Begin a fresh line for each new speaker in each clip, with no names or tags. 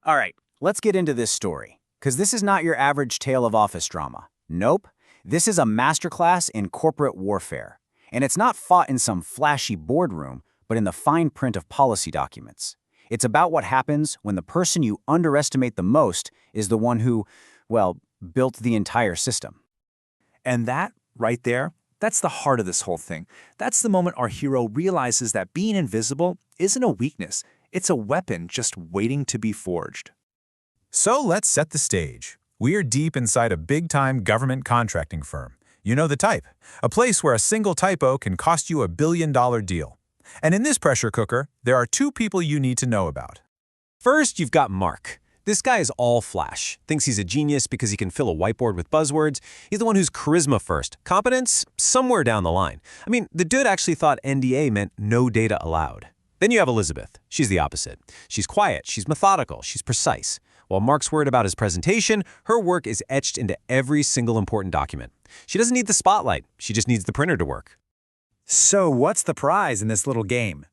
All right, let's get into this story, because this is not your average tale of office drama. Nope, this is a masterclass in corporate warfare. And it's not fought in some flashy boardroom, but in the fine print of policy documents. It's about what happens when the person you underestimate the most is the one who, well, built the entire system.
And that, right there, that's the heart of this whole thing. That's the moment our hero realizes that being invisible isn't a weakness. It's a weapon just waiting to be forged.
So let's set the stage. We're deep inside a big-time government contracting firm. You know the type. A place where a single typo can cost you $1 billion deal. And in this pressure cooker, there are two people you need to know about.
First, you've got Mark. This guy is all flash. Thinks he's a genius because he can fill a whiteboard with buzzwords. He's the one who's charisma first. Competence? Somewhere down the line. I mean, the dude actually thought NDA meant no data allowed. Then you have Elizabeth. She's the opposite. She's quiet, she's methodical, she's precise. While Mark's worried about his presentation, her work is etched into every single important document. She doesn't need the spotlight, she just needs the printer to work.
So what's the prize in this little game?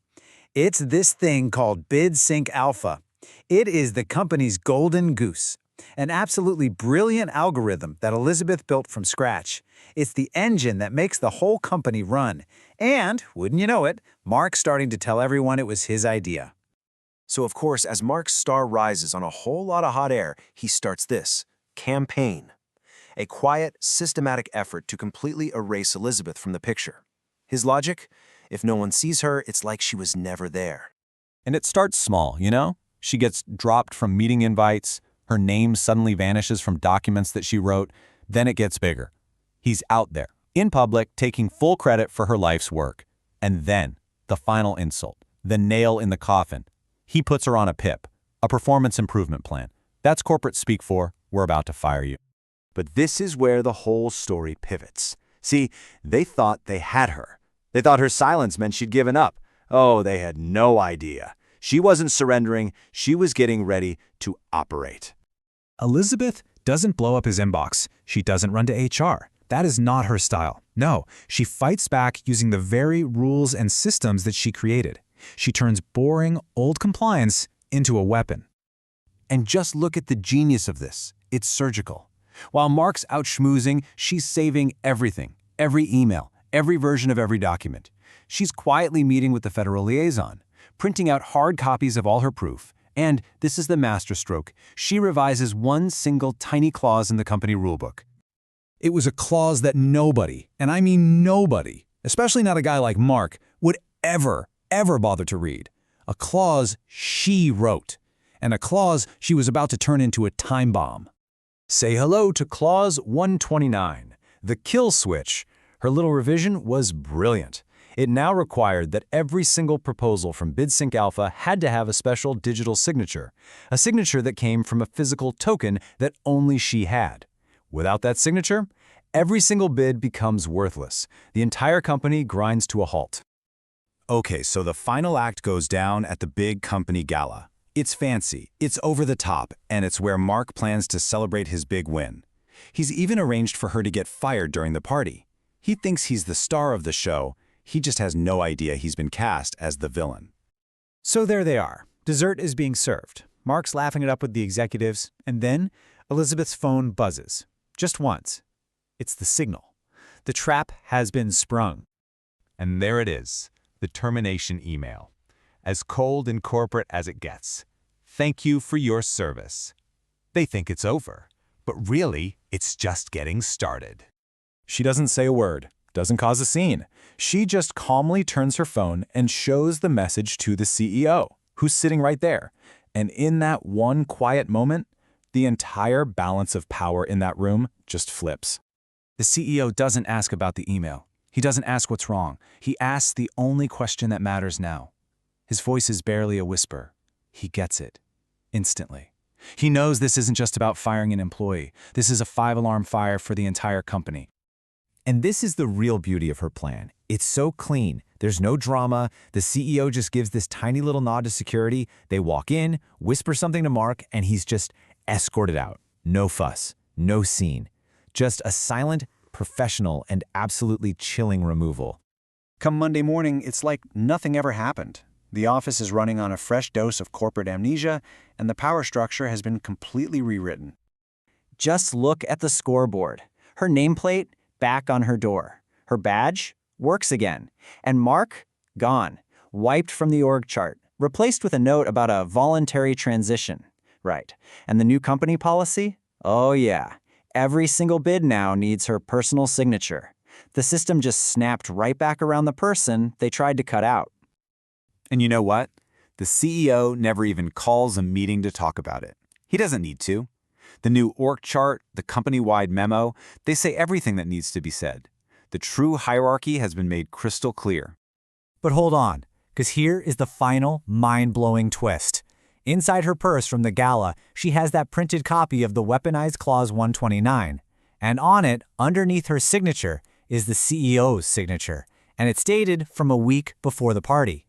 It's this thing called Bid Sync Alpha. It is the company's golden goose, an absolutely brilliant algorithm that Elizabeth built from scratch. It's the engine that makes the whole company run. And, wouldn't you know it, Mark's starting to tell everyone it was his idea.
So of course, as Mark's star rises on a whole lot of hot air, he starts this campaign. A quiet, systematic effort to completely erase Elizabeth from the picture. His logic? If no one sees her, it's like she was never there.
And it starts small, you know? She gets dropped from meeting invites, her name suddenly vanishes from documents that she wrote, then it gets bigger. He's out there, in public, taking full credit for her life's work. And then, the final insult, the nail in the coffin. He puts her on a PIP, a performance improvement plan. That's corporate speak for, we're about to fire you.
But this is where the whole story pivots. See, they thought they had her. They thought her silence meant she'd given up. Oh, they had no idea. She wasn't surrendering, she was getting ready to operate.
Elizabeth doesn't blow up his inbox. She doesn't run to HR. That is not her style. No, she fights back using the very rules and systems that she created. She turns boring, old compliance into a weapon.
And just look at the genius of this. It's surgical. While Mark's out schmoozing, she's saving everything, every email, every version of every document. She's quietly meeting with the federal liaison, printing out hard copies of all her proof. And, this is the masterstroke, she revises one single tiny clause in the company rulebook.
It was a clause that nobody, and I mean nobody, especially not a guy like Mark, would ever bother to read. A clause she wrote, and a clause she was about to turn into a time bomb.
Say hello to Clause 129, the kill switch. Her little revision was brilliant. It now required that every single proposal from BidSync Alpha had to have a special digital signature, a signature that came from a physical token that only she had. Without that signature, every single bid becomes worthless. The entire company grinds to a halt.
Okay, so the final act goes down at the big company gala. It's fancy, it's over the top, and it's where Mark plans to celebrate his big win. He's even arranged for her to get fired during the party. He thinks he's the star of the show. He just has no idea he's been cast as the villain.
So there they are. Dessert is being served. Mark's laughing it up with the executives, and then Elizabeth's phone buzzes. Just once. It's the signal. The trap has been sprung.
And there it is, the termination email. As cold and corporate as it gets. Thank you for your service. They think it's over, but really, it's just getting started.
She doesn't say a word, doesn't cause a scene. She just calmly turns her phone and shows the message to the CEO, who's sitting right there. And in that one quiet moment, the entire balance of power in that room just flips.
The CEO doesn't ask about the email. He doesn't ask what's wrong. He asks the only question that matters now. His voice is barely a whisper. He gets it. Instantly. He knows this isn't just about firing an employee. This is a 5-alarm fire for the entire company.
And this is the real beauty of her plan. It's so clean. There's no drama. The CEO just gives this tiny little nod to security. They walk in, whisper something to Mark, and he's just escorted out. No fuss, no scene. Just a silent, professional, and absolutely chilling removal.
Come Monday morning, it's like nothing ever happened.
The office is running on a fresh dose of corporate amnesia, and the power structure has been completely rewritten.
Just look at the scoreboard. Her nameplate, back on her door. Her badge, works again. And Mark, gone. Wiped from the org chart. Replaced with a note about a voluntary transition. Right. And the new company policy? Oh yeah. Every single bid now needs her personal signature. The system just snapped right back around the person they tried to cut out.
And you know what? The CEO never even calls a meeting to talk about it. He doesn't need to. The new org chart, the company-wide memo, they say everything that needs to be said. The true hierarchy has been made crystal clear.
But hold on, because here is the final mind-blowing twist. Inside her purse from the gala, she has that printed copy of the weaponized Clause 129. And on it, underneath her signature, is the CEO's signature. And it's dated from a week before the party.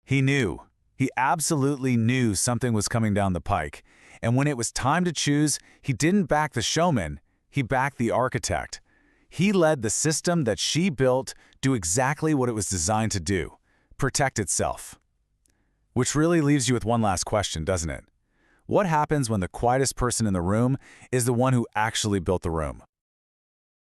He knew. He absolutely knew something was coming down the pike. And when it was time to choose, he didn't back the showman, he backed the architect. He let the system that she built do exactly what it was designed to do, protect itself. Which really leaves you with one last question, doesn't it? What happens when the quietest person in the room is the one who actually built the room?